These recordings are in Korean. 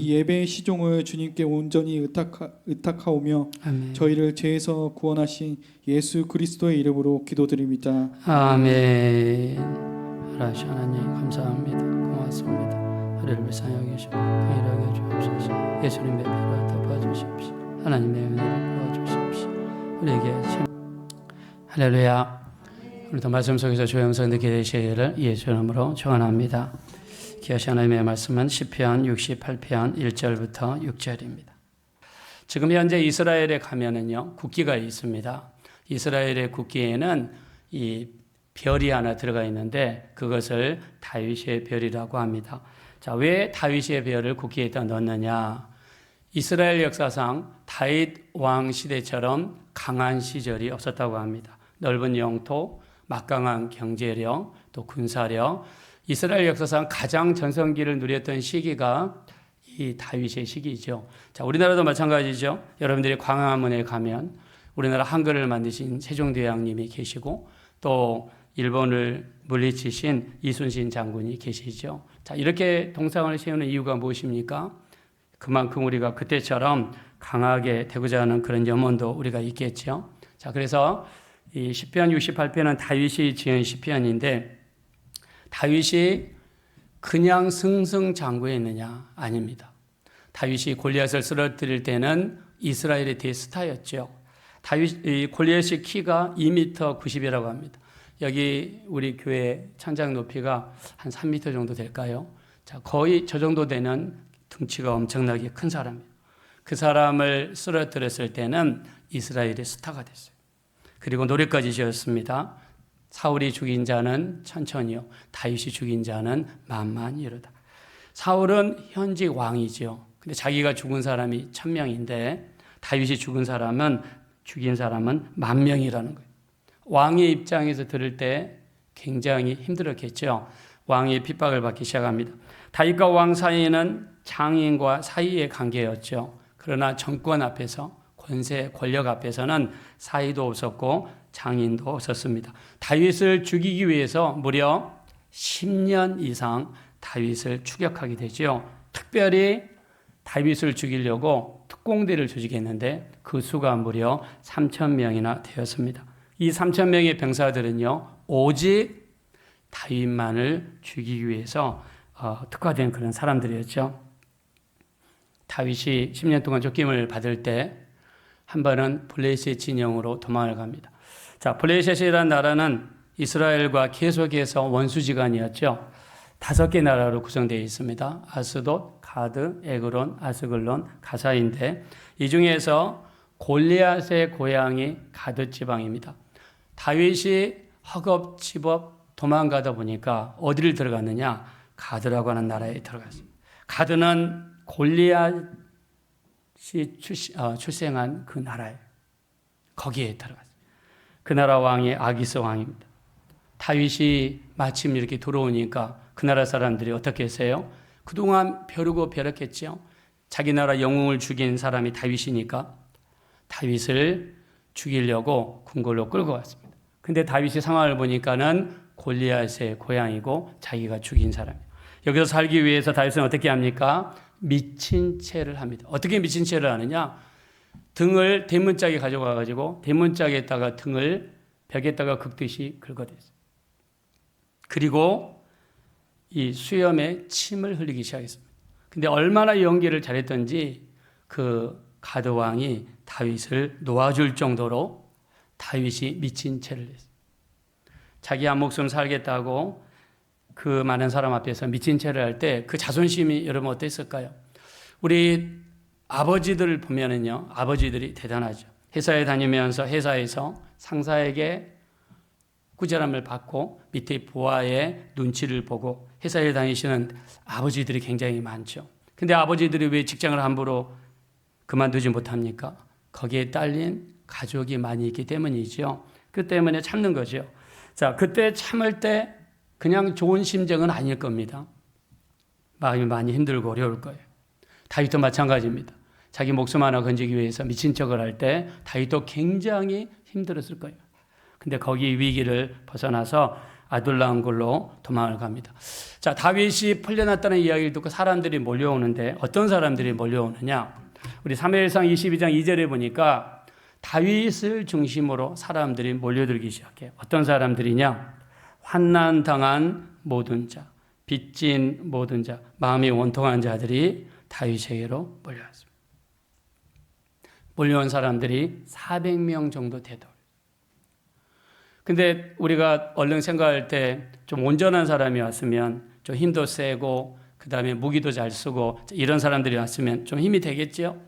이 예배의 시종을 주님께 온전히 의탁하오며 아멘. 저희를 죄에서 구원하신 예수 그리스도의 이름으로 기도드립니다. 아멘. 하나님 하나님 감사합니다. 고맙습니다. 우리를 불쌍히 여기시고 긍휼하게 주옵소서. 예수님의 피로 덮어주십시오. 하나님의 은혜를 부어주십시오. 우리에게 할렐루야. 오늘도 말씀 속에서 조영성 듣게 되시기를 예수 이름으로 축원합니다. 기억하신 하나님의 말씀은 시편 68편 1절부터 6절입니다. 지금 현재 이스라엘에 가면은요, 국기가 있습니다. 이스라엘의 국기에는 이 별이 하나 들어가 있는데 그것을 다윗의 별이라고 합니다. 자, 왜 다윗의 별을 국기에다 넣느냐? 이스라엘 역사상 다윗 왕 시대처럼 강한 시절이 없었다고 합니다. 넓은 영토, 막강한 경제력, 또 군사력, 이스라엘 역사상 가장 전성기를 누렸던 시기가 이 다윗의 시기죠. 자, 우리나라도 마찬가지죠. 여러분들이 광화문에 가면 우리나라 한글을 만드신 세종대왕님이 계시고 또 일본을 물리치신 이순신 장군이 계시죠. 자, 이렇게 동상을 세우는 이유가 무엇입니까? 그만큼 우리가 그때처럼 강하게 되고자 하는 그런 염원도 우리가 있겠죠. 자, 그래서 이 시편 68편은 다윗이 지은 시편인데 다윗이 그냥 승승장구했느냐? 아닙니다. 다윗이 골리앗을 쓰러뜨릴 때는 이스라엘의 대스타였죠. 골리앗의 키가 2m 90이라고 합니다. 여기 우리 교회 천장 높이가 한 3m 정도 될까요? 자, 거의 저 정도 되는 등치가 엄청나게 큰 사람이에요. 그 사람을 쓰러뜨렸을 때는 이스라엘의 스타가 됐어요. 그리고 노래까지 지었습니다. 사울이 죽인 자는 천천히요, 다윗이 죽인 자는 만만히 이르다. 사울은 현직 왕이죠. 근데 자기가 죽은 사람이 1000명인데 다윗이 죽인 사람은 10,000명이라는 거예요. 왕의 입장에서 들을 때 굉장히 힘들었겠죠. 왕의 핍박을 받기 시작합니다. 다윗과 왕 사이에는 장인과 사이의 관계였죠. 그러나 정권 앞에서, 권세, 권력 앞에서는 사이도 없었고 장인도 없었습니다. 다윗을 죽이기 위해서 무려 10년 이상 다윗을 추격하게 되죠. 특별히 다윗을 죽이려고 특공대를 조직했는데 그 수가 무려 3,000명이나 되었습니다. 이 3,000명의 병사들은요, 오직 다윗만을 죽이기 위해서 특화된 그런 사람들이었죠. 다윗이 10년 동안 쫓김을 받을 때 한 번은 블레셋 진영으로 도망을 갑니다. 자, 블레셋이라는 나라는 이스라엘과 계속해서 원수지간이었죠. 5개 나라로 구성되어 있습니다. 아스돗, 가드, 에그론, 아스글론, 가사인데 이 중에서 골리앗의 고향이 가드 지방입니다. 다윗이 허겁지겁 도망가다 보니까 어디를 들어갔느냐? 가드라고 하는 나라에 들어갔습니다. 가드는 골리앗이 출생한 그 나라예요. 거기에 들어갔어요. 그 나라 왕이 아기스 왕입니다. 다윗이 마침 이렇게 들어오니까 그 나라 사람들이 어떻게 했어요? 그동안 벼르고 벼렸겠죠. 자기 나라 영웅을 죽인 사람이 다윗이니까 다윗을 죽이려고 궁궐로 끌고 왔습니다. 근데 다윗이 상황을 보니까는 골리앗의 고향이고 자기가 죽인 사람이에요. 여기서 살기 위해서 다윗은 어떻게 합니까? 미친 채를 합니다. 어떻게 미친 채를 하느냐? 등을 대문짝에 가져가가지고 대문짝에다가 등을 벽에다가 긁듯이 긁어댔어요. 그리고 이 수염에 침을 흘리기 시작했습니다. 근데 얼마나 연기를 잘했던지 그 가드 왕이 다윗을 놓아줄 정도로 다윗이 미친 채를 했어요. 자기 한 목숨 살겠다고 그 많은 사람 앞에서 미친 채를 할 때 그 자존심이 여러분 어땠을까요? 우리 아버지들을 보면은요, 아버지들이 대단하죠. 회사에 다니면서 회사에서 상사에게 꾸지람을 받고 밑에 부하의 눈치를 보고 회사에 다니시는 아버지들이 굉장히 많죠. 근데 아버지들이 왜 직장을 함부로 그만두지 못합니까? 거기에 딸린 가족이 많이 있기 때문이죠. 그 때문에 참는 거죠. 자, 그때 참을 때 그냥 좋은 심정은 아닐 겁니다. 마음이 많이 힘들고 어려울 거예요. 다윗도 마찬가지입니다. 자기 목숨 하나 건지기 위해서 미친 척을 할 때 다윗도 굉장히 힘들었을 거예요. 근데 거기 위기를 벗어나서 아둘람 굴로 도망을 갑니다. 자, 다윗이 풀려났다는 이야기를 듣고 사람들이 몰려오는데 어떤 사람들이 몰려오느냐? 우리 사무엘상 22장 2절에 보니까 다윗을 중심으로 사람들이 몰려들기 시작해요. 어떤 사람들이냐? 환난 당한 모든 자, 빚진 모든 자, 마음이 원통한 자들이 다윗에게로 몰려왔습니다. 몰려온 사람들이 400명 정도 되더라고요. 근데 우리가 얼른 생각할 때 좀 온전한 사람이 왔으면 좀 힘도 세고 그 다음에 무기도 잘 쓰고 이런 사람들이 왔으면 좀 힘이 되겠죠.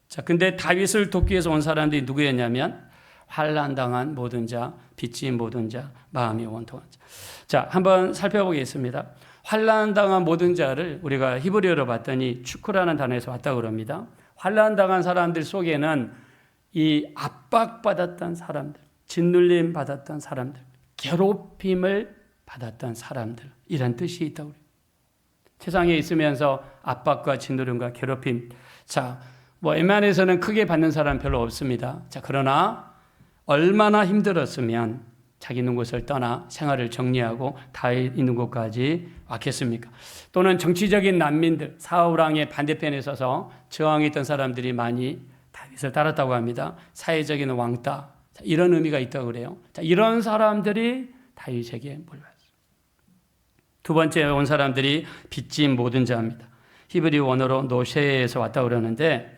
자, 근데 다윗을 돕기 위해서 온 사람들이 누구였냐면 환난 당한 모든 자, 빚진 모든 자, 마음이 원통한 자. 자, 한번 살펴보겠습니다. 환난 당한 모든 자를 우리가 히브리어로 봤더니 축구라는 단어에서 왔다고 그럽니다. 환난 당한 사람들 속에는 이 압박받았던 사람들, 짓눌림 받았던 사람들, 괴롭힘을 받았던 사람들, 이런 뜻이 있다고 그래요. 세상에 있으면서 압박과 짓누림과 괴롭힘. 자, 웬만해서는 크게 받는 사람 별로 없습니다. 자, 그러나 얼마나 힘들었으면 자기 있는 곳을 떠나 생활을 정리하고 다윗 있는 곳까지 왔겠습니까? 또는 정치적인 난민들, 사울 왕의 반대편에 서서 저항했던 사람들이 많이 다윗을 따랐다고 합니다. 사회적인 왕따, 이런 의미가 있다고 그래요. 자, 이런 사람들이 다윗에게 몰려왔어요. 두 번째 온 사람들이 빚진 모든 자입니다. 히브리 원어로 노셰에서 왔다고 그러는데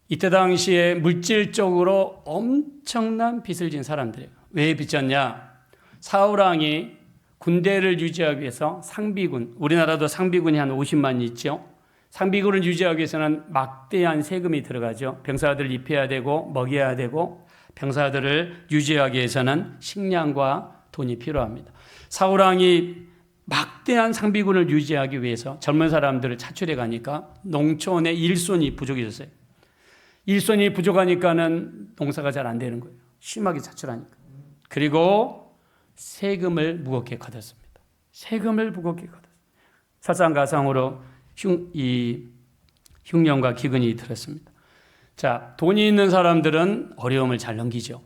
이때 당시에 물질적으로 엄청난 빚을 진 사람들이에요. 왜 빚졌냐? 사울 왕이 군대를 유지하기 위해서 상비군, 우리나라도 상비군이 한 50만 있죠. 상비군을 유지하기 위해서는 막대한 세금이 들어가죠. 병사들을 입혀야 되고 먹여야 되고 병사들을 유지하기 위해서는 식량과 돈이 필요합니다. 사울 왕이 막대한 상비군을 유지하기 위해서 젊은 사람들을 차출해 가니까 농촌에 일손이 부족해졌어요. 일손이 부족하니까는 농사가 잘 안 되는 거예요. 심하게 차출하니까. 그리고 세금을 무겁게 걷었습니다. 세금을 무겁게 걷었어요. 설상가상으로 흉년과 기근이 들었습니다. 자, 돈이 있는 사람들은 어려움을 잘 넘기죠.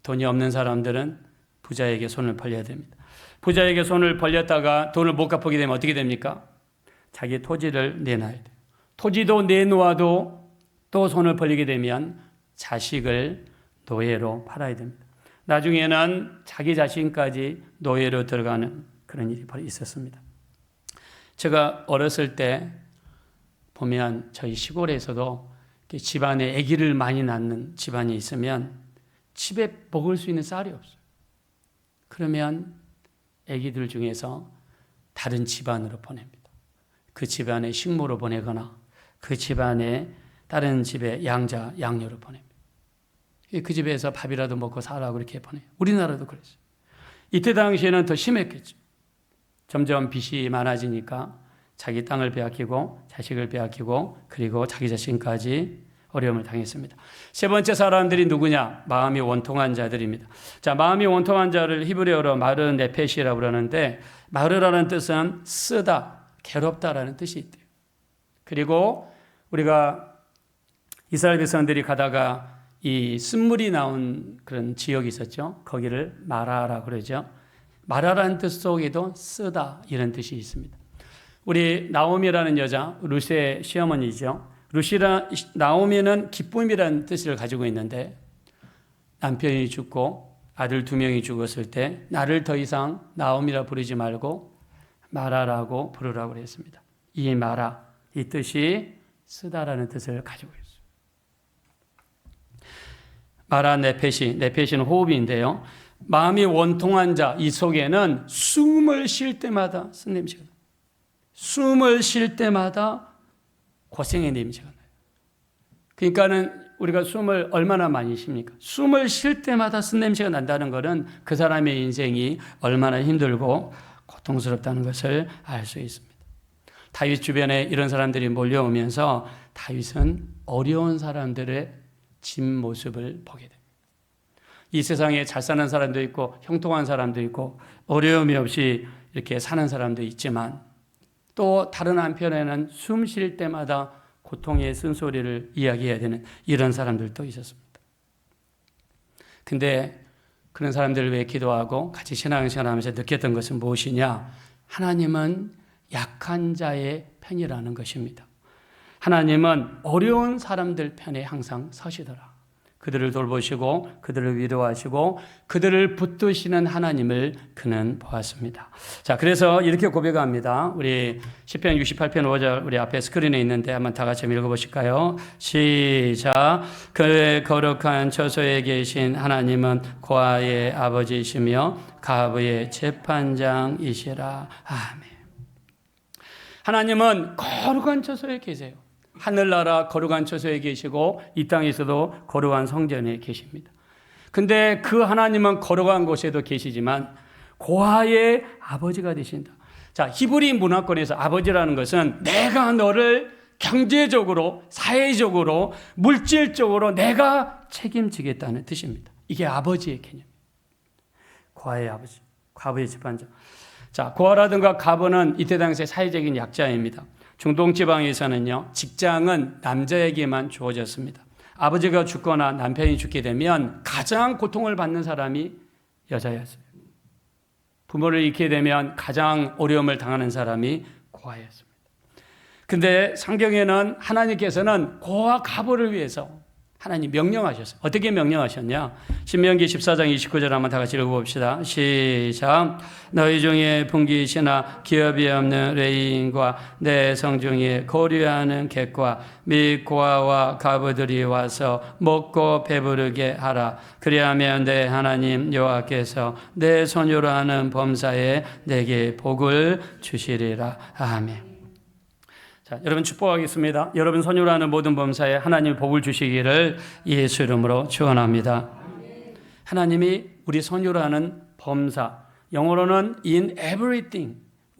돈이 없는 사람들은 부자에게 손을 벌려야 됩니다. 부자에게 손을 벌렸다가 돈을 못 갚게 되면 어떻게 됩니까? 자기 토지를 내놔야 돼요. 토지도 내놓아도 또 손을 벌리게 되면 자식을 노예로 팔아야 됩니다. 나중에는 자기 자신까지 노예로 들어가는 그런 일이 있었습니다. 제가 어렸을 때 보면 저희 시골에서도 집안에 아기를 많이 낳는 집안이 있으면 집에 먹을 수 있는 쌀이 없어요. 그러면 아기들 중에서 다른 집안으로 보냅니다. 그 집안에 식모로 보내거나 그 집안에 다른 집에 양녀로 보냅니다. 그 집에서 밥이라도 먹고 살라고 그렇게 보내요. 우리나라도 그랬어요. 이때 당시에는 더 심했겠죠. 점점 빚이 많아지니까 자기 땅을 빼앗기고 자식을 빼앗기고 그리고 자기 자신까지 어려움을 당했습니다. 세 번째 사람들이 누구냐? 마음이 원통한 자들입니다. 자, 마음이 원통한 자를 히브리어로 마르 네페시라고 그러는데 마르라는 뜻은 쓰다, 괴롭다라는 뜻이 있대요. 그리고 우리가 이스라엘 백성들이 가다가 이 쓴물이 나온 그런 지역이 있었죠. 거기를 마라라고 그러죠. 마라라는 뜻 속에도 쓰다 이런 뜻이 있습니다. 우리 나오미라는 여자, 룻의 시어머니죠. 나오미는 기쁨이라는 뜻을 가지고 있는데 남편이 죽고 아들 2명이 죽었을 때 나를 더 이상 나오미라 부르지 말고 마라라고 부르라고 그랬습니다. 이 마라, 이 뜻이 쓰다라는 뜻을 가지고 있어요. 마라 네페시는 호흡인데요. 마음이 원통한 자, 이 속에는 숨을 쉴 때마다 쓴 냄새가 나요. 숨을 쉴 때마다 고생의 냄새가 나요. 그러니까는 우리가 숨을 얼마나 많이 쉽니까? 숨을 쉴 때마다 쓴 냄새가 난다는 것은 그 사람의 인생이 얼마나 힘들고 고통스럽다는 것을 알 수 있습니다. 다윗 주변에 이런 사람들이 몰려오면서 다윗은 어려운 사람들의 진 모습을 보게 됩니다. 이 세상에 잘 사는 사람도 있고 형통한 사람도 있고 어려움이 없이 이렇게 사는 사람도 있지만 또 다른 한편에는 숨 쉴 때마다 고통의 쓴소리를 이야기해야 되는 이런 사람들도 있었습니다. 근데 그런 사람들을 위해 기도하고 같이 신앙생활하면서 느꼈던 것은 무엇이냐? 하나님은 약한 자의 편이라는 것입니다. 하나님은 어려운 사람들 편에 항상 서시더라. 그들을 돌보시고 그들을 위로하시고 그들을 붙드시는 하나님을 그는 보았습니다. 자, 그래서 이렇게 고백합니다. 우리 시편 68편 5절 우리 앞에 스크린에 있는데 한번 다 같이 읽어보실까요? 시작. 그의 거룩한 처소에 계신 하나님은 고아의 아버지이시며 가부의 재판장이시라. 아멘. 하나님은 거룩한 처소에 계세요. 하늘나라 거룩한 처소에 계시고 이 땅에서도 거룩한 성전에 계십니다. 근데 그 하나님은 거룩한 곳에도 계시지만 고아의 아버지가 되신다. 자, 히브리 문화권에서 아버지라는 것은 내가 너를 경제적으로, 사회적으로, 물질적으로 내가 책임지겠다는 뜻입니다. 이게 아버지의 개념입니다. 고아의 아버지, 과부의 재판장. 자, 고아라든가 과부는 이때 당시의 사회적인 약자입니다. 중동 지방에서는요, 직장은 남자에게만 주어졌습니다. 아버지가 죽거나 남편이 죽게 되면 가장 고통을 받는 사람이 여자였어요. 부모를 잃게 되면 가장 어려움을 당하는 사람이 고아였습니다. 근데 성경에는 하나님께서는 고아 과부를 위해서 하나님 명령하셨어요. 어떻게 명령하셨냐? 신명기 14장 29절 한번 다 같이 읽어봅시다. 시작. 너희 중에 분깃이나 기업이 없는 레위인과 내 성중에 거류하는 객과 및 고아와 과부들이 와서 먹고 배부르게 하라. 그리하면 내 하나님 여호와께서 내 손으로 하는 범사에 내게 복을 주시리라. 아멘. 자, 여러분 축복하겠습니다. 여러분 손으로 하는 모든 범사에 하나님 복을 주시기를 예수 이름으로 축원합니다. 하나님이 우리 손으로 하는 범사, 영어로는 in everything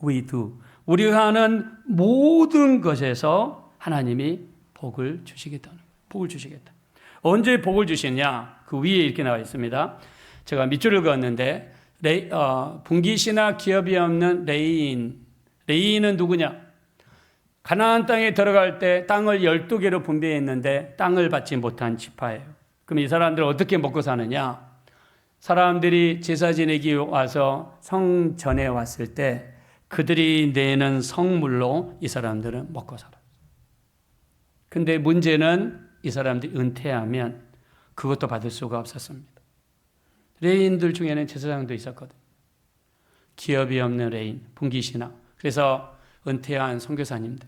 we do. 우리가 하는 모든 것에서 하나님이 복을 주시겠다는 거예요. 복을 주시겠다. 언제 복을 주시냐? 그 위에 이렇게 나와 있습니다. 제가 밑줄을 그었는데 분깃이나 기업이 없는 레위인. 레위인은 누구냐? 가나안 땅에 들어갈 때 땅을 12개로 분배했는데 땅을 받지 못한 지파예요. 그럼 이 사람들은 어떻게 먹고 사느냐? 사람들이 제사 지내기 와서 성전에 왔을 때 그들이 내는 성물로 이 사람들은 먹고 살아요. 근데 문제는 이 사람들이 은퇴하면 그것도 받을 수가 없었습니다. 레위인들 중에는 제사장도 있었거든요. 기업이 없는 레위인, 분깃이나. 그래서 은퇴한 선교사님들,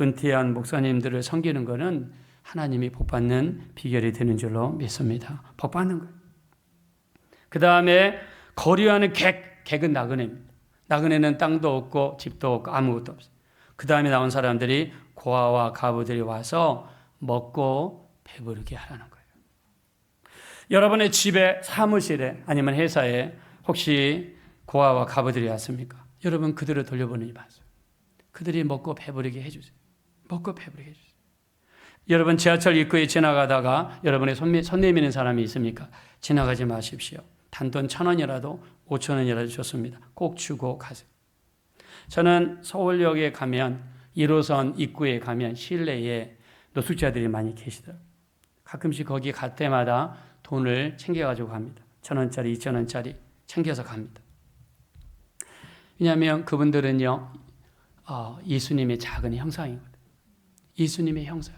은퇴한 목사님들을 섬기는 것은 하나님이 복받는 비결이 되는 줄로 믿습니다. 복받는 거예요. 그 다음에 거류하는 객은 나그네입니다. 나그네는 땅도 없고 집도 없고 아무것도 없어요. 그 다음에 나온 사람들이 고아와 과부들이 와서 먹고 배부르게 하라는 거예요. 여러분의 집에, 사무실에 아니면 회사에 혹시 고아와 과부들이 왔습니까? 여러분 그들을 돌려보내지 마세요. 그들이 먹고 배부르게 해주세요. 먹고 배부르게 해주세요. 여러분 지하철 입구에 지나가다가 여러분의 손 내미는 사람이 있습니까? 지나가지 마십시오. 단돈 1,000원이라도 5,000원이라도 좋습니다. 꼭 주고 가세요. 저는 서울역에 가면 1호선 입구에 가면 실내에 노숙자들이 많이 계시더라고요. 가끔씩 거기 갈 때마다 돈을 챙겨가지고 갑니다. 1,000원짜리, 2,000원짜리 챙겨서 갑니다. 왜냐하면 그분들은요, 예수님의 작은 형상이거든요. 예수님의 형상.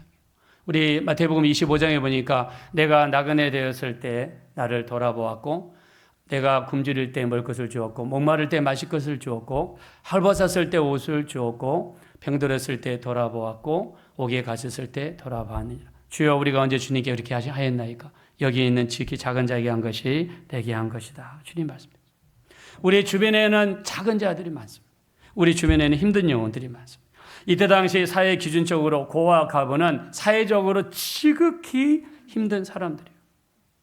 우리 마태복음 25장에 보니까 내가 나그네 되었을 때 나를 돌아보았고 내가 굶주릴 때 먹을 것을 주었고 목마를 때 마실 것을 주었고 헐벗었을 때 옷을 주었고 병들었을 때 돌아보았고 옥에 갇혔을 때 돌아보았느니라. 주여 우리가 언제 주님께 그렇게 하였나이까? 여기 있는 지극히 작은 자에게 한 것이 내게 한 것이다. 주님 말씀입니다. 우리 주변에는 작은 자들이 많습니다. 우리 주변에는 힘든 영혼들이 많습니다. 이때 당시 사회 기준적으로 고아 과부는 사회적으로 지극히 힘든 사람들이에요.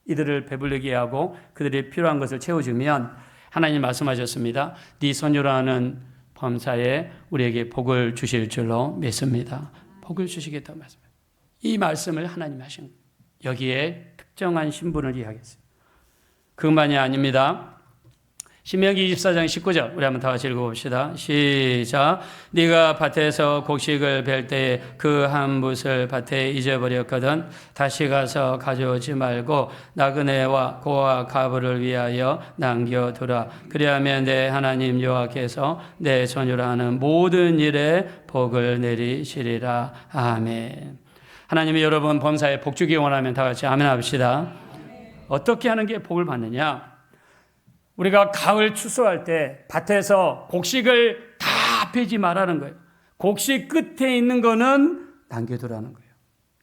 이들을 배불리게 하고 그들이 필요한 것을 채워주면 하나님 말씀하셨습니다. 네 손으로 하는 범사에 우리에게 복을 주실 줄로 믿습니다. 복을 주시겠다고 말씀합니다. 이 말씀을 하나님 하신 거예요. 여기에 특정한 신분을 이야기했어요. 그것만이 아닙니다. 신명기 24장 19절 우리 한번 다 같이 읽어봅시다. 시작. 네가 밭에서 곡식을 벨 때에 그 한 붓을 밭에 잊어버렸거든 다시 가서 가져오지 말고 나그네와 고와 가부를 위하여 남겨두라. 그리하면 내 하나님 여호와께서 내 손으로 하는 모든 일에 복을 내리시리라. 아멘. 하나님이 여러분 범사에 복 주기 원하면 다 같이 아멘 합시다. 어떻게 하는 게 복을 받느냐? 우리가 가을 추수할 때 밭에서 곡식을 다 베지 말라는 거예요. 곡식 끝에 있는 거는 남겨두라는 거예요.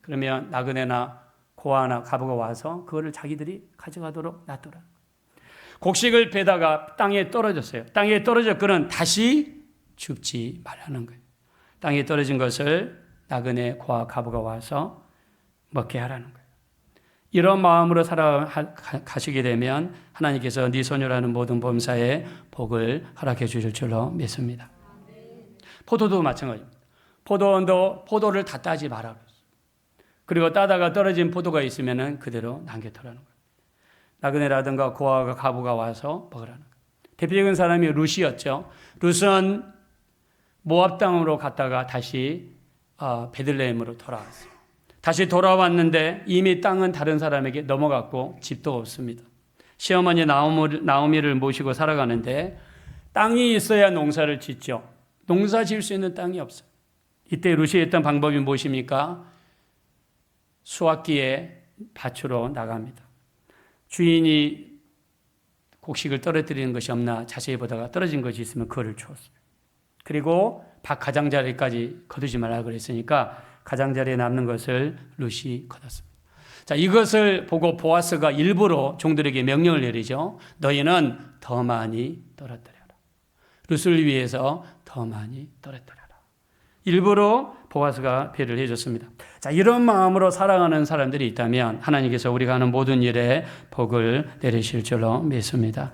그러면 나그네나 고아나 가부가 와서 그거를 자기들이 가져가도록 놔두라. 곡식을 베다가 땅에 떨어졌어요. 땅에 떨어졌거는 다시 줍지 말라는 거예요. 땅에 떨어진 것을 나그네 고아 가부가 와서 먹게 하라는 거예요. 이런 마음으로 살아가시게 되면 하나님께서 네 소녀라는 모든 범사에 복을 허락해 주실 줄로 믿습니다. 포도도 마찬가지입니다. 포도원도 포도를 다 따지 마라. 그리고 따다가 떨어진 포도가 있으면 그대로 남겨두라는 거예요. 나그네라든가 고아가 가부가 와서 먹으라는 거예요. 대표적인 사람이 룻이었죠. 룻은 모압 땅으로 갔다가 다시 베들레헴으로 돌아왔어요. 다시 돌아왔는데 이미 땅은 다른 사람에게 넘어갔고 집도 없습니다. 시어머니 나오미를 모시고 살아가는데 땅이 있어야 농사를 짓죠. 농사 지을 수 있는 땅이 없어요. 이때 룻이 했던 방법이 무엇입니까? 수확기에 밭으로 나갑니다. 주인이 곡식을 떨어뜨리는 것이 없나 자세히 보다가 떨어진 것이 있으면 그거를 주었어요. 그리고 밭 가장자리까지 거두지 말라 그랬으니까 가장자리에 남는 것을 룻이 거뒀습니다. 자, 이것을 보고 보아스가 일부러 종들에게 명령을 내리죠. 너희는 더 많이 떨어뜨려라. 룻을 위해서 더 많이 떨어뜨려라. 일부러 보아스가 배를 해줬습니다. 자, 이런 마음으로 살아가는 사람들이 있다면 하나님께서 우리가 하는 모든 일에 복을 내리실 줄로 믿습니다.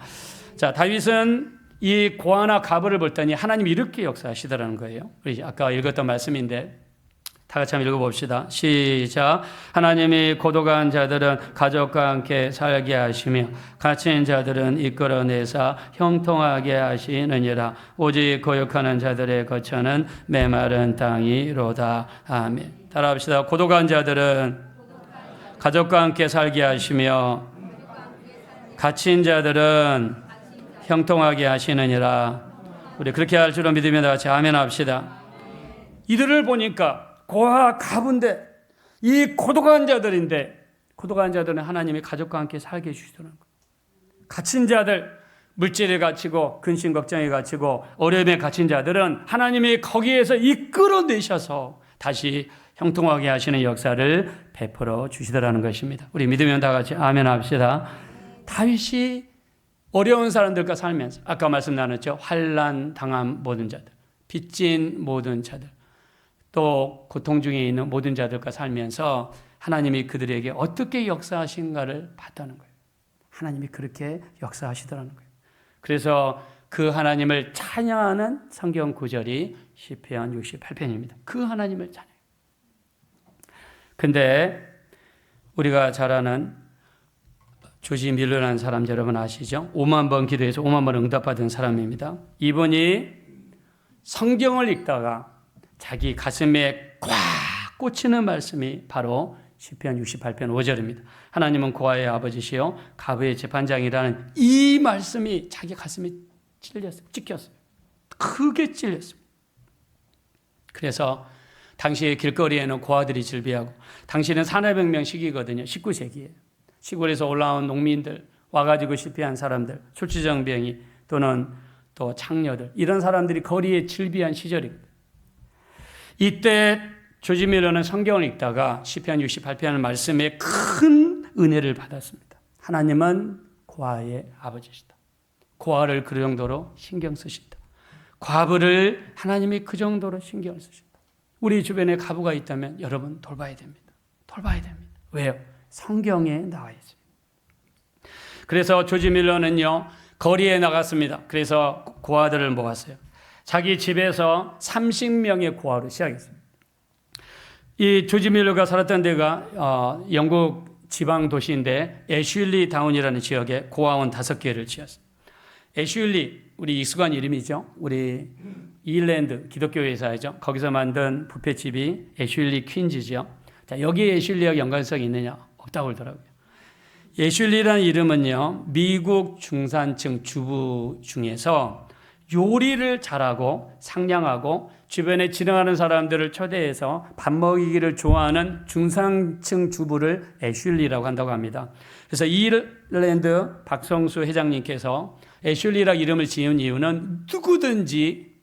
자, 다윗은 이 고아나 가부를 볼 때니 하나님이 이렇게 역사하시더라는 거예요. 우리 아까 읽었던 말씀인데 다 같이 한번 읽어봅시다. 시작. 하나님이 고독한 자들은 가족과 함께 살게 하시며 갇힌 자들은 이끌어내사 형통하게 하시느니라. 오직 거역하는 자들의 거처는 메마른 땅이로다. 아멘. 따라합시다. 고독한 자들은 가족과 함께 살게 하시며 갇힌 자들은 형통하게 하시느니라. 우리 그렇게 할 줄로 믿으며 다 같이 아멘 합시다. 이들을 보니까 고아 가부인데 이 고독한 자들인데 고독한 자들은 하나님이 가족과 함께 살게 해주시더라는 거예요. 갇힌 자들, 물질에 갇히고 근심 걱정에 갇히고 어려움에 갇힌 자들은 하나님이 거기에서 이끌어내셔서 다시 형통하게 하시는 역사를 베풀어 주시더라는 것입니다. 우리 믿으면 다 같이 아멘 합시다. 다윗이 어려운 사람들과 살면서 아까 말씀 나눴죠. 환난 당한 모든 자들, 빚진 모든 자들, 또 고통 중에 있는 모든 자들과 살면서 하나님이 그들에게 어떻게 역사하신가를 봤다는 거예요. 하나님이 그렇게 역사하시더라는 거예요. 그래서 그 하나님을 찬양하는 성경 구절이 시편 68편입니다. 그 하나님을 찬양해요. 근데 우리가 잘 아는 조지 밀러라는 사람 여러분 아시죠? 5만 번 기도해서 5만 번 응답받은 사람입니다. 이분이 성경을 읽다가 자기 가슴에 꽉 꽂히는 말씀이 바로 시편 68편 5절입니다. 하나님은 고아의 아버지시요 가부의 재판장이라는 이 말씀이 자기 가슴에 찔렸어요. 찍혔어요. 크게 찔렸어요. 그래서 당시에 길거리에는 고아들이 즐비하고 당시에는 산업혁명 시기거든요. 19세기에. 시골에서 올라온 농민들, 와가지고 실패한 사람들, 술주정병이 또는 또 창녀들 이런 사람들이 거리에 즐비한 시절입니다. 이때 조지 밀러는 성경을 읽다가 시편 68편의 말씀에 큰 은혜를 받았습니다. 하나님은 고아의 아버지시다. 고아를 그 정도로 신경 쓰신다. 과부를 하나님이 그 정도로 신경을 쓰신다. 우리 주변에 가부가 있다면 여러분 돌봐야 됩니다. 돌봐야 됩니다. 왜요? 성경에 나와 있습니다. 그래서 조지 밀러는요 거리에 나갔습니다. 그래서 고아들을 모았어요. 자기 집에서 30명의 고아로 시작했습니다. 이 조지 밀러가 살았던 데가 영국 지방 도시인데 애슐리 다운이라는 지역에 고아원 5개를 지었습니다. 애슐리, 우리 익숙한 이름이죠. 우리 이일랜드 기독교 회사죠. 거기서 만든 뷔페집이 애슐리 퀸즈죠. 자, 여기에 애슐리와 연관성이 있느냐? 없다고 그러더라고요. 애슐리라는 이름은요, 미국 중산층 주부 중에서 요리를 잘하고 상냥하고 주변에 지나가는 사람들을 초대해서 밥 먹이기를 좋아하는 중산층 주부를 애슐리라고 한다고 합니다. 그래서 이일랜드 박성수 회장님께서 애슐리라 이름을 지은 이유는 누구든지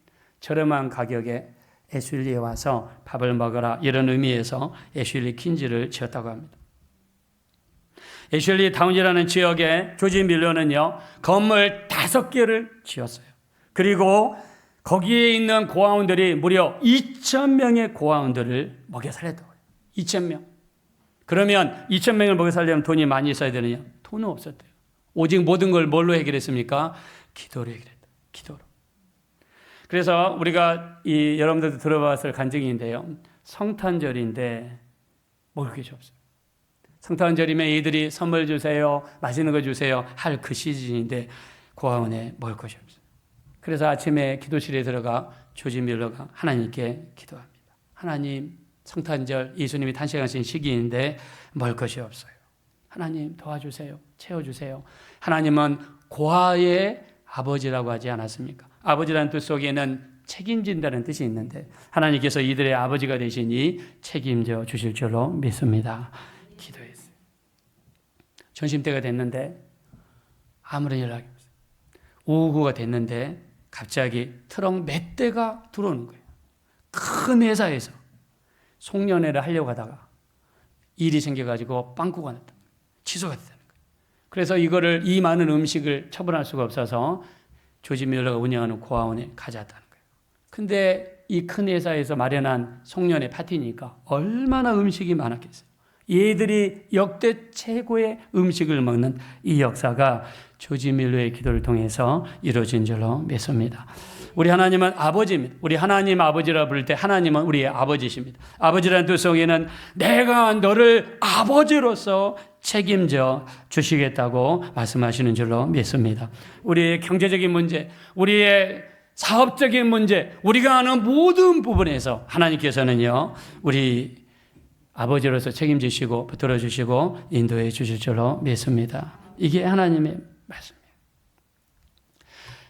저렴한 가격에 애슐리에 와서 밥을 먹어라, 이런 의미에서 애슐리 퀸즈를 지었다고 합니다. 애슐리 타운이라는 지역에 조지 밀러는요, 건물 5개를 지었어요. 그리고 거기에 있는 고아원들이 무려 2,000명의 고아원들을 먹여 살렸다고 해요. 2,000명. 그러면 2,000명을 먹여 살려면 돈이 많이 있어야 되느냐? 돈은 없었대요. 오직 모든 걸 뭘로 해결했습니까? 기도로 해결했다. 기도로. 그래서 우리가 여러분들도 들어봤을 간증인데요. 성탄절인데 먹을 것이 없어요. 성탄절이면 이들이 선물 주세요, 맛있는 거 주세요 할 그 시즌인데 고아원에 먹을 것이 없어요. 그래서 아침에 기도실에 들어가 조지 밀러가 하나님께 기도합니다. 하나님, 성탄절 예수님이 탄생하신 시기인데 먹을 것이 없어요. 하나님 도와주세요. 채워주세요. 하나님은 고아의 아버지라고 하지 않았습니까? 아버지라는 뜻 속에는 책임진다는 뜻이 있는데 하나님께서 이들의 아버지가 되시니 책임져 주실 줄로 믿습니다. 기도했어요. 점심때가 됐는데 아무런 연락이 없어요. 오후가 됐는데 갑자기 트럭 몇 대가 들어오는 거예요. 큰 회사에서 송년회를 하려고 하다가 일이 생겨가지고 빵꾸가 났다. 취소가 됐다는 거예요. 그래서 이 많은 음식을 처분할 수가 없어서 조지 밀러가 운영하는 고아원에 가져왔다는 거예요. 근데 이 큰 회사에서 마련한 송년회 파티니까 얼마나 음식이 많았겠어요. 얘들이 역대 최고의 음식을 먹는 이 역사가 조지 밀러의 기도를 통해서 이루어진 줄로 믿습니다. 우리 하나님은 아버지입니다. 우리 하나님 아버지라 부를 때 하나님은 우리의 아버지십니다. 아버지라는 뜻 속에는 내가 너를 아버지로서 책임져 주시겠다고 말씀하시는 줄로 믿습니다. 우리의 경제적인 문제, 우리의 사업적인 문제, 우리가 하는 모든 부분에서 하나님께서는요, 우리 아버지로서 책임지시고 붙들어 주시고 인도해 주실 줄로 믿습니다. 이게 하나님의 말씀이에요.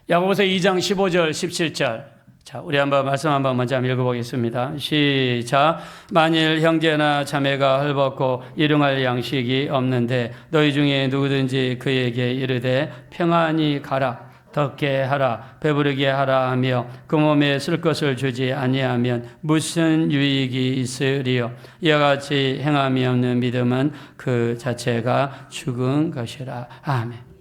야고보서 2장 15절 17절. 자, 우리 한번 말씀 한번 먼저 읽어보겠습니다. 시작. 만일 형제나 자매가 헐벗고 일용할 양식이 없는데 너희 중에 누구든지 그에게 이르되 평안히 가라, 덥게 하라, 배부르게 하라 하며 그 몸에 쓸 것을 주지 아니하면 무슨 유익이 있으리요? 이와 같이 행함이 없는 믿음은 그 자체가 죽은 것이라. 아멘.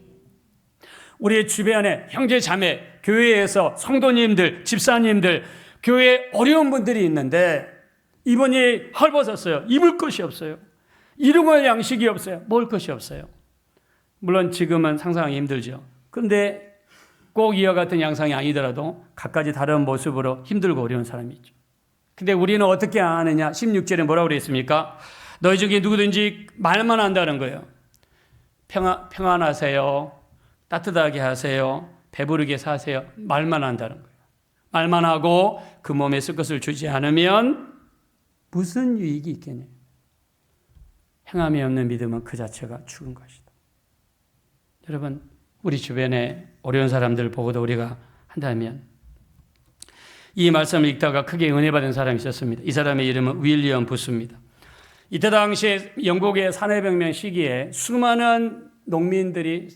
우리의 주변에 형제 자매, 교회에서 성도님들, 집사님들, 교회에 어려운 분들이 있는데 이분이 헐벗었어요. 입을 것이 없어요. 일용할 양식이 없어요. 먹을 것이 없어요. 물론 지금은 상상하기 힘들죠. 그런데 꼭 이와 같은 양상이 아니더라도 갖가지 다른 모습으로 힘들고 어려운 사람이 있죠. 근데 우리는 어떻게 아느냐? 16절에 뭐라고 그랬습니까? 너희 중에 누구든지 말만 한다는 거예요. 평안하세요. 따뜻하게 하세요. 배부르게 사세요. 말만 한다는 거예요. 말만 하고 그 몸에 쓸 것을 주지 않으면 무슨 유익이 있겠냐? 행함이 없는 믿음은 그 자체가 죽은 것이다. 여러분, 우리 주변에 어려운 사람들 보고도 우리가 한다면 이 말씀을 읽다가 크게 은혜 받은 사람이 있었습니다. 이 사람의 이름은 윌리엄 부스입니다. 이때 당시에 영국의 산해병명 시기에 수많은 농민들이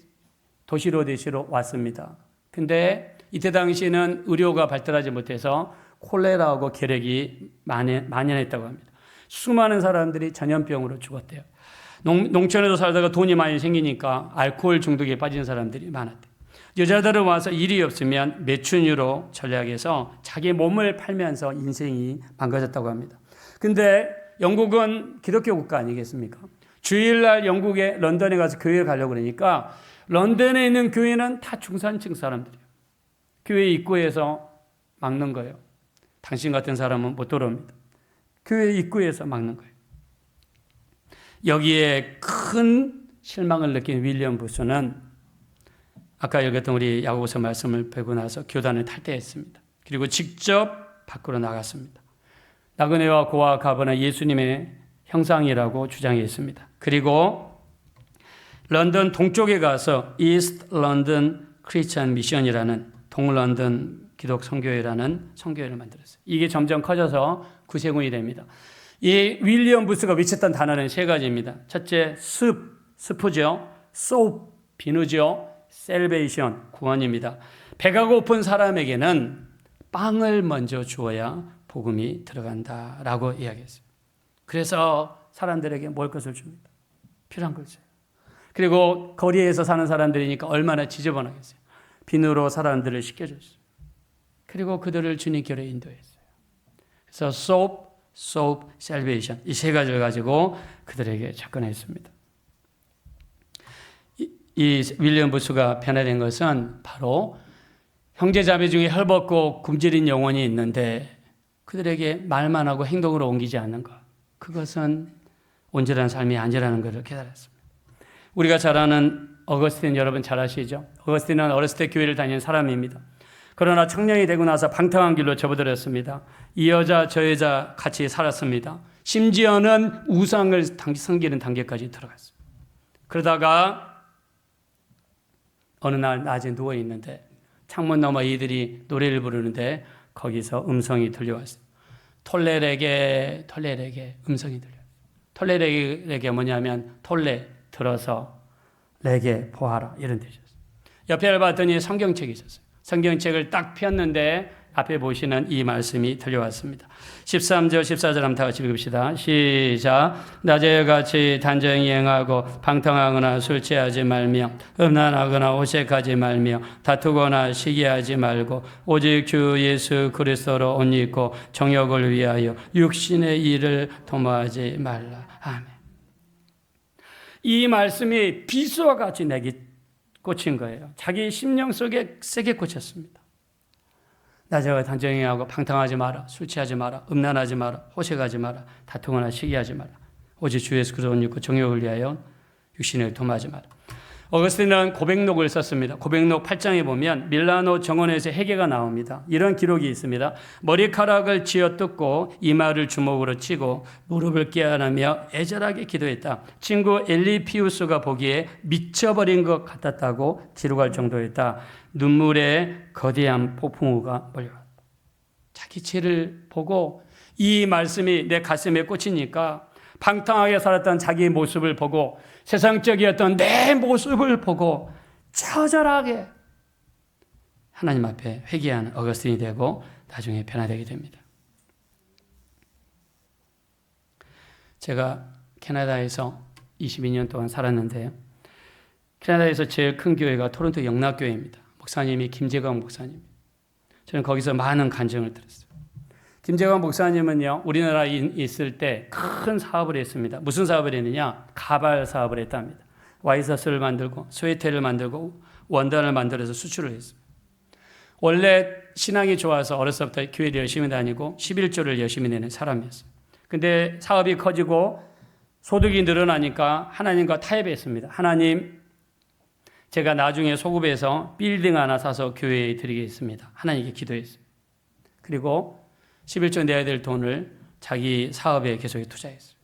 도시로 대시로 왔습니다. 근데 이때 당시에는 의료가 발달하지 못해서 콜레라하고 결핵이 만연했다고 합니다. 수많은 사람들이 전염병으로 죽었대요. 농촌에서 살다가 돈이 많이 생기니까 알코올 중독에 빠진 사람들이 많았대요. 여자들은 와서 일이 없으면 매춘유로 전략해서 자기 몸을 팔면서 인생이 망가졌다고 합니다. 근데 영국은 기독교 국가 아니겠습니까? 주일날 영국의 런던에 가서 교회에 가려고 그러니까 런던에 있는 교회는 다 중산층 사람들이에요. 교회 입구에서 막는 거예요. 당신 같은 사람은 못 들어옵니다. 교회 입구에서 막는 거예요. 여기에 큰 실망을 느낀 윌리엄 부스는 아까 읽었던 우리 야고보서 말씀을 배고 나서 교단을 탈퇴했습니다. 그리고 직접 밖으로 나갔습니다. 나그네와 고아 가버는 예수님의 형상이라고 주장했습니다. 그리고 런던 동쪽에 가서 이스트 런던 크리스천 미션이라는 동런던 기독 선교회라는 선교회를 만들었어요. 이게 점점 커져서 구세군이 됩니다. 이 윌리엄 부스가 외쳤던 단어는 세 가지입니다. 첫째, 스프죠. 소프, 비누죠. 셀베이션, 구원입니다. 배가 고픈 사람에게는 빵을 먼저 주어야 복음이 들어간다라고 이야기했어요. 그래서 사람들에게 먹을 것을 줍니다. 필요한 걸 줘요. 그리고 거리에서 사는 사람들이니까 얼마나 지저분하겠어요. 비누로 사람들을 씻겨줬어요. 그리고 그들을 주님께로 인도했어요. 그래서 soap, salvation 이 세 가지를 가지고 그들에게 접근했습니다. 이 윌리엄 부스가 변화된 것은 바로 형제자매 중에 헐벗고 굶주린 영혼이 있는데 그들에게 말만 하고 행동으로 옮기지 않는 것. 그것은 온전한 삶이 아니라는 것을 깨달았습니다. 우리가 잘 아는 어거스틴 여러분 잘 아시죠? 어거스틴은 어렸을 때 교회를 다니는 사람입니다. 그러나 청년이 되고 나서 방탕한 길로 접어들었습니다. 이 여자 저 여자 같이 살았습니다. 심지어는 우상을 섬기는 단계까지 들어갔습니다. 그러다가 어느 날 낮에 누워있는데 창문 너머 이들이 노래를 부르는데 거기서 음성이 들려왔어요. 톨레에게 음성이 들려요. 톨레에게 뭐냐면 톨레 들어서 내게 보아라 이런 뜻이었어요. 옆에 봤더니 성경책이 있었어요. 성경책을 딱 폈는데 앞에 보시는 이 말씀이 들려왔습니다. 13절 14절 한번 다 같이 읽읍시다. 시작. 낮에 같이 단정히 행하고 방탕하거나 술 취하지 말며 음란하거나 오색하지 말며 다투거나 시기하지 말고 오직 주 예수 그리스도로 옷 입고 정욕을 위하여 육신의 일을 도모하지 말라. 아멘. 이 말씀이 비수와 같이 내게 꽂힌 거예요. 자기 심령 속에 세게 꽂혔습니다. 낮에 단정히 하고 방탕하지 마라. 술 취하지 마라. 음란하지 마라. 호색하지 마라. 다투거나 시기하지 마라. 오직 주 예수 그리스도를 믿고 정욕을 위하여 육신을 도모하지 마라. 어거스틴은 고백록을 썼습니다. 고백록 8장에 보면 밀라노 정원에서 회개가 나옵니다. 이런 기록이 있습니다. 머리카락을 쥐어뜯고 이마를 주먹으로 치고 무릎을 깨어나며 애절하게 기도했다. 친구 엘리피우스가 보기에 미쳐버린 것 같았다고 기록할 정도였다. 눈물에 거대한 폭풍우가 몰려왔다. 자기 죄를 보고 이 말씀이 내 가슴에 꽂히니까 방탕하게 살았던 자기의 모습을 보고 세상적이었던 내 모습을 보고 처절하게 하나님 앞에 회개하는 어거스틴이 되고 나중에 변화되게 됩니다. 제가 캐나다에서 22년 동안 살았는데요. 캐나다에서 제일 큰 교회가 토론토 영락교회입니다. 목사님이 김재광 목사님. 저는 거기서 많은 간증을 들었어요. 김재광 목사님은요, 우리나라에 있을 때 큰 사업을 했습니다. 무슨 사업을 했느냐? 가발 사업을 했답니다. 와이셔츠를 만들고 스웨터를 만들고 원단을 만들어서 수출을 했습니다. 원래 신앙이 좋아서 어렸을 때부터 교회를 열심히 다니고 11조를 열심히 내는 사람이었어요. 근데 사업이 커지고 소득이 늘어나니까 하나님과 타협했습니다. 하나님, 제가 나중에 소급해서 빌딩 하나 사서 교회에 드리겠습니다. 하나님께 기도했어요. 그리고 11조 내야 될 돈을 자기 사업에 계속 투자했어요.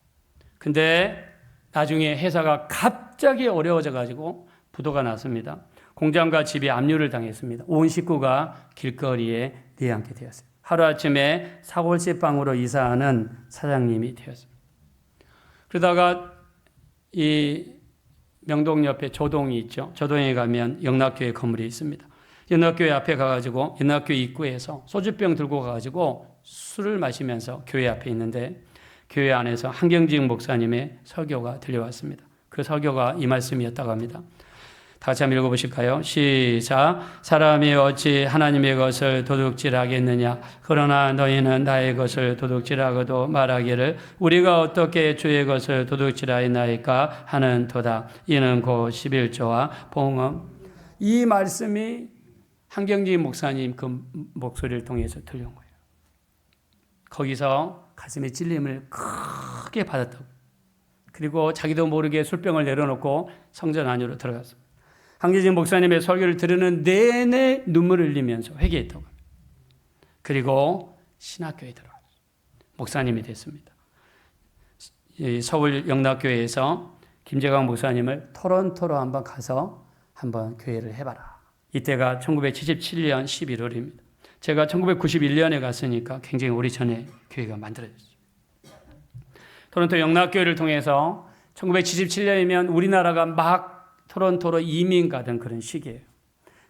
근데 나중에 회사가 갑자기 어려워져 가지고 부도가 났습니다. 공장과 집이 압류를 당했습니다. 온 식구가 길거리에 내앉게 되었어요. 하루아침에 사골집방으로 이사하는 사장님이 되었습니다. 그러다가 이 명동 옆에 조동이 있죠. 조동에 가면 영락교회 건물이 있습니다. 영락교회 앞에 가가지고 영락교회 입구에서 소주병 들고 가가지고 술을 마시면서 교회 앞에 있는데 교회 안에서 한경직 목사님의 설교가 들려왔습니다. 그 설교가 이 말씀이었다고 합니다. 다 같이 한번 읽어보실까요? 시작. 사람이 어찌 하나님의 것을 도둑질하겠느냐. 그러나 너희는 나의 것을 도둑질하고도 말하기를 우리가 어떻게 주의 것을 도둑질하였나이까 하는 도다. 이는 곧 11조와 봉헌. 이 말씀이 한경직 목사님 그 목소리를 통해서 들려온 거예요. 거기서 가슴에 찔림을 크게 받았다고. 그리고 자기도 모르게 술병을 내려놓고 성전 안으로 들어갔습니다. 황재진 목사님의 설교를 들으는 내내 눈물을 흘리면서 회개했다고 합니다. 그리고 신학교에 들어갔어요. 목사님이 됐습니다. 서울 영락교회에서 김재광 목사님을 토론토로 한번 가서 한번 교회를 해봐라. 이때가 1977년 11월입니다. 제가 1991년에 갔으니까 굉장히 오래전에 교회가 만들어졌어요. 토론토 영락교회를 통해서 1977년이면 우리나라가 막 토론토로 이민 가던 그런 시기예요.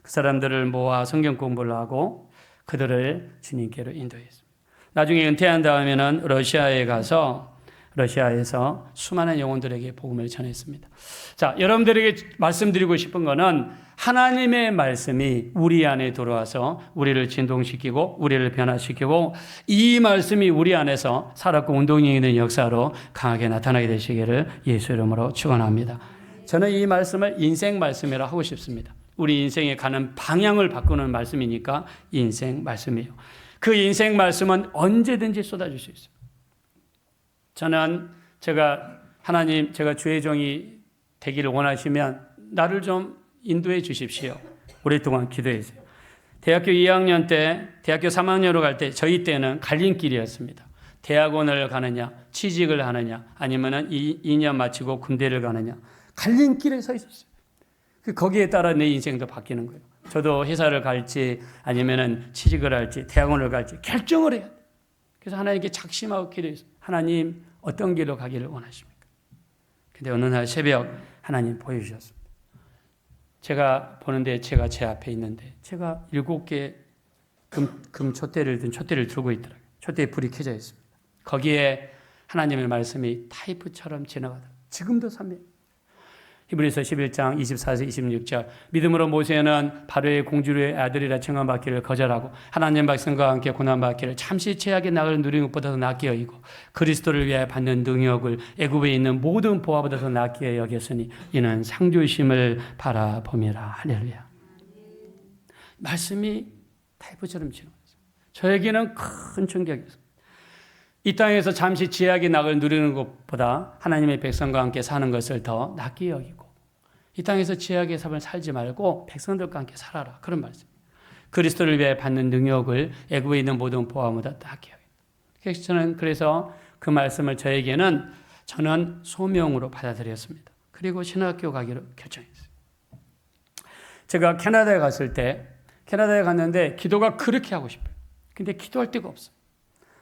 그 사람들을 모아 성경 공부를 하고 그들을 주님께로 인도했습니다. 나중에 은퇴한 다음에는 러시아에 가서 러시아에서 수많은 영혼들에게 복음을 전했습니다. 자, 여러분들에게 말씀드리고 싶은 거는 하나님의 말씀이 우리 안에 들어와서 우리를 진동시키고 우리를 변화시키고 이 말씀이 우리 안에서 살았고 운동이 있는 역사로 강하게 나타나게 되시기를 예수 이름으로 축원합니다. 저는 이 말씀을 인생 말씀이라 하고 싶습니다. 우리 인생에 가는 방향을 바꾸는 말씀이니까 인생 말씀이에요. 그 인생 말씀은 언제든지 쏟아질 수 있어요. 저는 하나님 제가 주의 종이 되기를 원하시면 나를 좀 인도해 주십시오. 오랫동안 기도했어요. 대학교 2학년 때, 대학교 3학년으로 갈 때 저희 때는 갈림길이었습니다. 대학원을 가느냐, 취직을 하느냐, 아니면 2년 마치고 군대를 가느냐. 갈림길에 서 있었어요. 거기에 따라 내 인생도 바뀌는 거예요. 저도 회사를 갈지 아니면 취직을 할지 대학원을 갈지 결정을 해야 돼요. 그래서 하나님께 작심하고 기도했어요. 하나님 어떤 길로 가기를 원하십니까? 근데 어느 날 새벽 하나님 보여주셨습니다. 제가 보는데 제가 제 앞에 있는데 제가 7개 금 촛대를 든 촛대를 들고 있더라고요. 촛대에 불이 켜져 있습니다. 거기에 하나님의 말씀이 타이프처럼 지나가더라고요. 지금도 선명해요. 히브리서 11장 24절 26절 믿음으로 모세는 바로의 공주의 아들이라 칭함받기를 거절하고 하나님 백성과 함께 고난받기를 잠시 최악의 낙을 누리는 것보다 더 낫게 여기고 그리스도를 위하여 받는 능력을 애굽에 있는 모든 보화보다 더 낫게 여겼으니 이는 상주심을 바라봄이라. 할렐루야. 말씀이 타이프처럼 지나갔어요. 저에게는 큰 충격이었어요. 이 땅에서 잠시 지약의 낙을 누리는 것보다 하나님의 백성과 함께 사는 것을 더 낫게 여기고 이 땅에서 지약의 삶을 살지 말고 백성들과 함께 살아라. 그런 말씀입니다. 그리스도를 위해 받는 능력을 애굽에 있는 모든 보화보다 낫게 여기고 그래서 그 말씀을 저는 소명으로 받아들였습니다. 그리고 신학교 가기로 결정했어요. 제가 캐나다에 갔는데 기도가 그렇게 하고 싶어요. 근데 기도할 데가 없어요.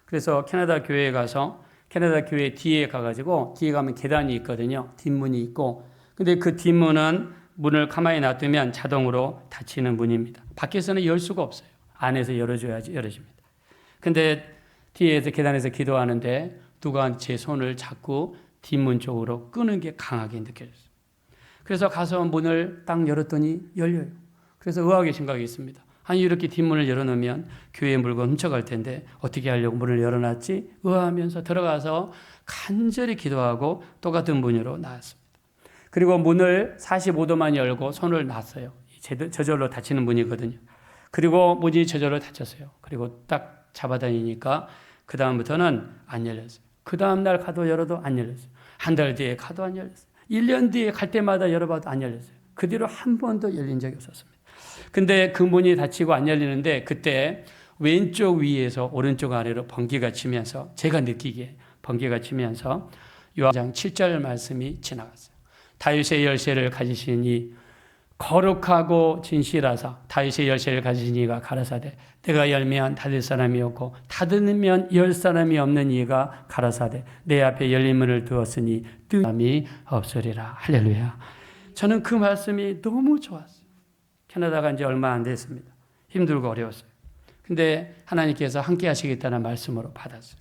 그래서 캐나다 교회에 가서 캐나다 교회 뒤에 가가지고 뒤에 가면 계단이 있거든요. 뒷문이 있고 근데 그 뒷문은 문을 가만히 놔두면 자동으로 닫히는 문입니다. 밖에서는 열 수가 없어요. 안에서 열어줘야지 열어집니다. 근데 뒤에서 계단에서 기도하는데 누가 제 손을 잡고 뒷문 쪽으로 끄는 게 강하게 느껴졌어요. 그래서 가서 문을 딱 열었더니 열려요. 그래서 의아하게 생각이 있습니다. 아니 이렇게 뒷문을 열어놓으면 교회 물건 훔쳐갈 텐데 어떻게 하려고 문을 열어놨지? 의아하면서 들어가서 간절히 기도하고 똑같은 문으로 나왔습니다. 그리고 문을 45도만 열고 손을 놨어요. 저절로 닫히는 문이거든요. 그리고 문이 저절로 닫혔어요. 그리고 딱 잡아다니니까 그 다음부터는 안 열렸어요. 그 다음날 가도 열어도 안 열렸어요. 한 달 뒤에 가도 안 열렸어요. 1년 뒤에 갈 때마다 열어봐도 안 열렸어요. 그 뒤로 한 번도 열린 적이 없었습니다. 근데 그 문이 닫히고 안 열리는데 그때 왼쪽 위에서 오른쪽 아래로 번개가 치면서 제가 느끼기에 번개가 치면서 요한장 7절 말씀이 지나갔어요. 다윗의 열쇠를 가지신 이 거룩하고 진실하사 다윗의 열쇠를 가지신 이가 가라사대 내가 열면 닫을 사람이 없고 닫으면 열 사람이 없는 이가 가라사대 내 앞에 열린 문을 두었으니 뜬 사람이 없으리라. 할렐루야. 저는 그 말씀이 너무 좋았어요. 캐나다 간 지 얼마 안 됐습니다. 힘들고 어려웠어요. 근데 하나님께서 함께 하시겠다는 말씀으로 받았어요.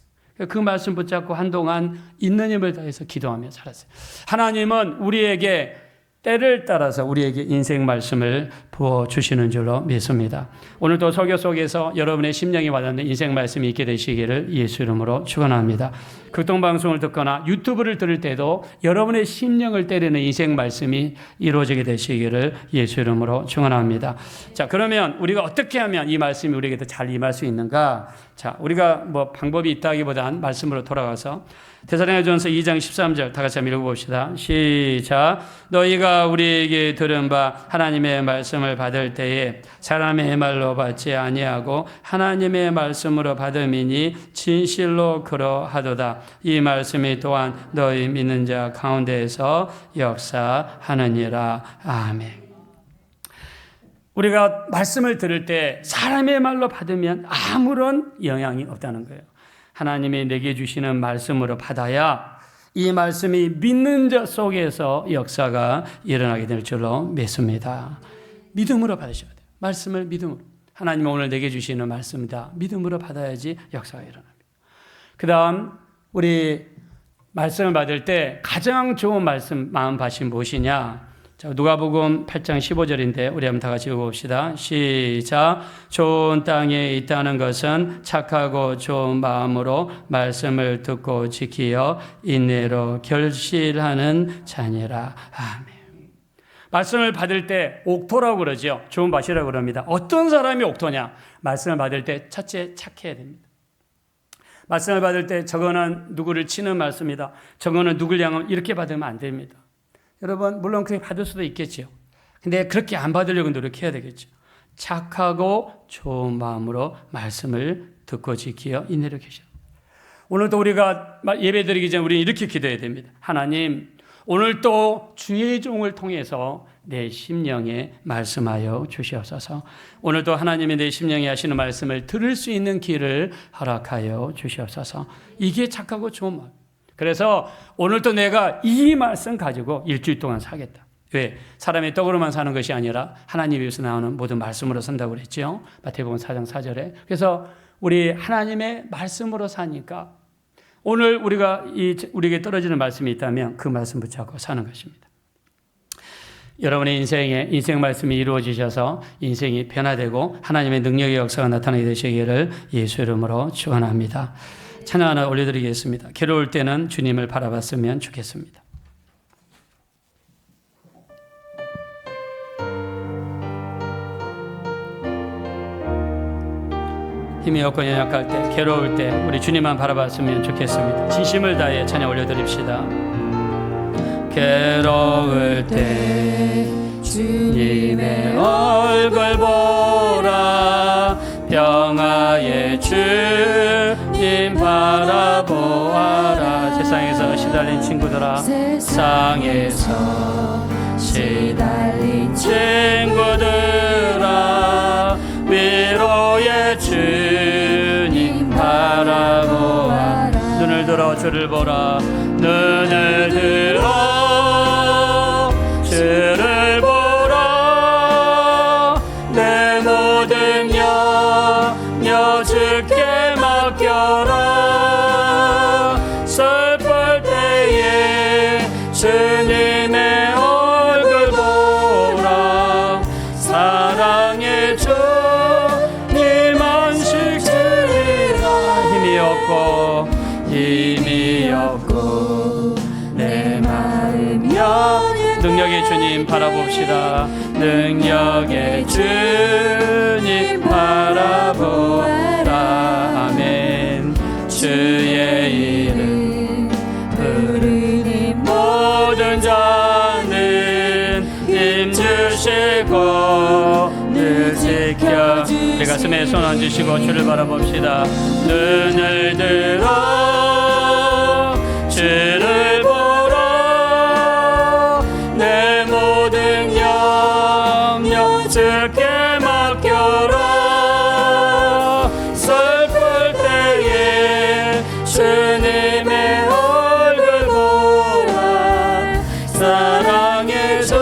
그 말씀 붙잡고 한동안 있는 힘을 다해서 기도하며 살았어요. 하나님은 우리에게 때를 따라서 우리에게 인생 말씀을 부어주시는 줄로 믿습니다. 오늘도 설교 속에서 여러분의 심령이 와닿는 인생 말씀이 있게 되시기를 예수 이름으로 축원합니다. 극동방송을 듣거나 유튜브를 들을 때도 여러분의 심령을 때리는 인생 말씀이 이루어지게 되시기를 예수 이름으로 축원합니다. 자, 그러면 우리가 어떻게 하면 이 말씀이 우리에게 더 잘 임할 수 있는가? 자, 우리가 뭐 방법이 있다기보단 말씀으로 돌아가서 데살로니가전서 2장 13절 다 같이 한번 읽어봅시다. 시작. 너희가 우리에게 들은 바 하나님의 말씀을 받을 때에 사람의 말로 받지 아니하고 하나님의 말씀으로 받음이니 진실로 그러하도다. 이 말씀이 또한 너희 믿는 자 가운데에서 역사하느니라. 아멘. 우리가 말씀을 들을 때 사람의 말로 받으면 아무런 영향이 없다는 거예요. 하나님이 내게 주시는 말씀으로 받아야 이 말씀이 믿는 자 속에서 역사가 일어나게 될 줄로 믿습니다. 믿음으로 받으셔야 돼요. 말씀을 믿음으로. 하나님이 오늘 내게 주시는 말씀이다. 믿음으로 받아야지 역사가 일어납니다. 그 다음 우리 말씀을 받을 때 가장 좋은 말씀 마음 받으신 무엇이냐? 자, 누가복음 8장 15절인데 우리 한번 다 같이 읽어봅시다. 시작. 좋은 땅에 있다는 것은 착하고 좋은 마음으로 말씀을 듣고 지키어 인내로 결실하는 자니라. 아멘. 말씀을 받을 때 옥토라고 그러죠. 좋은 밭이라고 그럽니다. 어떤 사람이 옥토냐? 말씀을 받을 때 첫째 착해야 됩니다. 말씀을 받을 때 저거는 누구를 치는 말씀이다. 저거는 누구를 향하면 이렇게 받으면 안 됩니다. 여러분 물론 그렇게 받을 수도 있겠죠. 근데 그렇게 안 받으려고 노력해야 되겠죠. 착하고 좋은 마음으로 말씀을 듣고 지키어 인내로 계셔. 오늘도 우리가 예배 드리기 전에 우리는 이렇게 기도해야 됩니다. 하나님, 오늘 또 주의 종을 통해서 내 심령에 말씀하여 주시옵소서. 오늘도 하나님이 내 심령에 하시는 말씀을 들을 수 있는 길을 허락하여 주시옵소서. 이게 착하고 좋은 마음. 그래서 오늘도 내가 이 말씀 가지고 일주일 동안 살겠다. 왜? 사람의 떡으로만 사는 것이 아니라 하나님 위해서 나오는 모든 말씀으로 산다고 그랬죠. 마태복음 4장 4절에. 그래서 우리 하나님의 말씀으로 사니까 오늘 우리에게 떨어지는 말씀이 있다면 그 말씀 붙잡고 사는 것입니다. 여러분의 인생 말씀이 이루어지셔서 인생이 변화되고 하나님의 능력의 역사가 나타나게 되시기를 예수 이름으로 축원합니다. 찬양 하나 올려드리겠습니다. 괴로울 때는 주님을 바라봤으면 좋겠습니다. 힘이 없고 연약할 때, 괴로울 때 우리 주님만 바라봤으면 좋겠습니다. 진심을 다해 찬양 올려드립시다. 괴로울 때 주님의 얼굴 보라, 평화의 주님 바라보아라. 세상에서 시달린 친구들아, 세상에서 시달린 친구들아, 위로의 주님 바라보아라. 눈을 들어 주를 보라, 눈을 들어 주를 보라. 내 모든 염려 주께 맡겨라. 슬플 때에 주님의 얼굴 보라. 사랑의 주님 안식 주리라. 힘이 없고 내 마음이여. 능력의 주님 바라봅시다. 능력의 주님 바라보라. 아멘. 주의 이름 부르니 모든 자는 힘주시고 늘 지켜. 내 가슴에 손 얹으시고 주를 바라봅시다. 눈을 들어 주를 보라. 내 모든 염려 주께 맡겨라. 슬플 때에 주님의 얼굴 보라. 사랑의 주.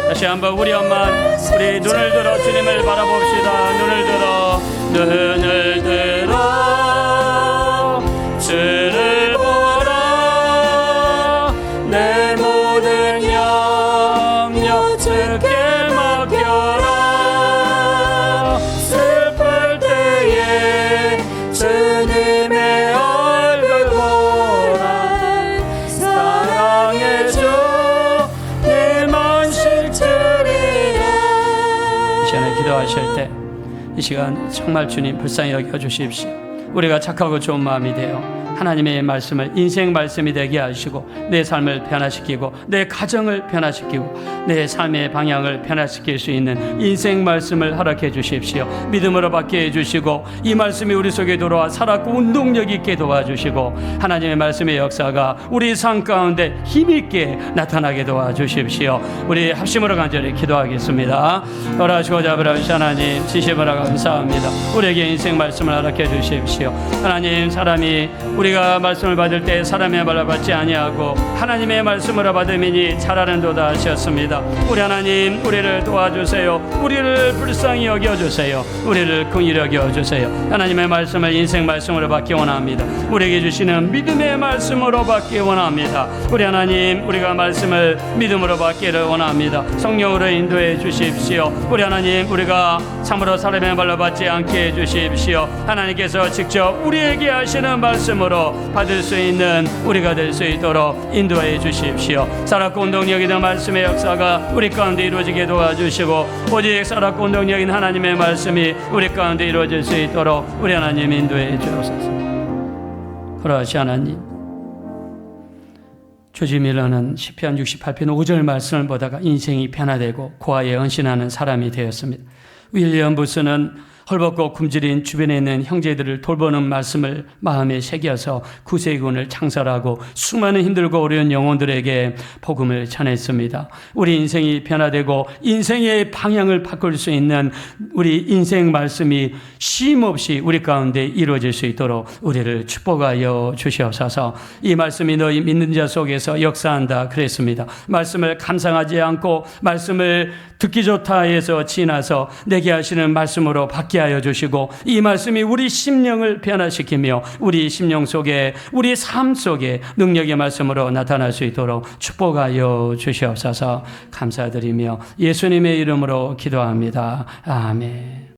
다시 한번 우리 엄마, 우리 눈을 들어 주님을 바라봅시다. 눈을 들어 주를 보라. 내 모든 염려 주께 맡겨라. 기도하실 때 이 시간 정말 주님 불쌍히 여겨 주십시오. 우리가 착하고 좋은 마음이 되어 하나님의 말씀을 인생 말씀이 되게 하시고 내 삶을 변화시키고 내 가정을 변화시키고 내 삶의 방향을 변화시킬 수 있는 인생 말씀을 허락해 주십시오. 믿음으로 받게 해주시고 이 말씀이 우리 속에 들어와 살았고 운동력 있게 도와주시고 하나님의 말씀의 역사가 우리 삶 가운데 힘있게 나타나게 도와주십시오. 우리 합심으로 간절히 기도하겠습니다. 돌아가시고자 아버지 하나님 지시보라 감사합니다. 우리에게 인생 말씀을 허락해 주십시오. 하나님 사람이 우리가 말씀을 받을 때 사람의 말을 받지 아니하고 하나님의 말씀으로 받으니 잘하는도다 하셨습니다. 우리 하나님 우리를 도와주세요. 우리를 불쌍히 여겨주세요. 우리를 긍휼히 여겨주세요. 하나님의 말씀을 인생 말씀으로 받기 원합니다. 우리에게 주시는 믿음의 말씀으로 받기 원합니다. 우리 하나님 우리가 말씀을 믿음으로 받기를 원합니다. 성령으로 인도해 주십시오. 우리 하나님 우리가 참으로 사람의 말로 받지 않게 해주십시오. 하나님께서 직접 우리에게 하시는 말씀으로 받을 수 있는 우리가 될 수 있도록 인도해 주십시오. 살았고 운동력이든 말씀의 역사가 우리 가운데 이루어지게 도와주시고 오직 살았고 운동력인 하나님의 말씀이 우리 가운데 이루어질 수 있도록 우리 하나님 인도해 주옵소서. 그러하시 하나님, 조지 밀러는 시편 68편 5절 말씀을 보다가 인생이 변화되고 고아에 헌신하는 사람이 되었습니다. 윌리엄 부스는 헐벗고 굶주린 주변에 있는 형제들을 돌보는 말씀을 마음에 새겨서 구세군을 창설하고 수많은 힘들고 어려운 영혼들에게 복음을 전했습니다. 우리 인생이 변화되고 인생의 방향을 바꿀 수 있는 우리 인생 말씀이 쉼없이 우리 가운데 이루어질 수 있도록 우리를 축복하여 주시옵소서. 이 말씀이 너희 믿는 자 속에서 역사한다 그랬습니다. 말씀을 감상하지 않고 말씀을 듣기 좋다 해서 지나서 내게 하시는 말씀으로 바뀌게 하여 주시고 이 말씀이 우리 심령을 변화시키며 우리 심령 속에 우리 삶 속에 능력의 말씀으로 나타날 수 있도록 축복하여 주시옵소서. 감사드리며 예수님의 이름으로 기도합니다. 아멘.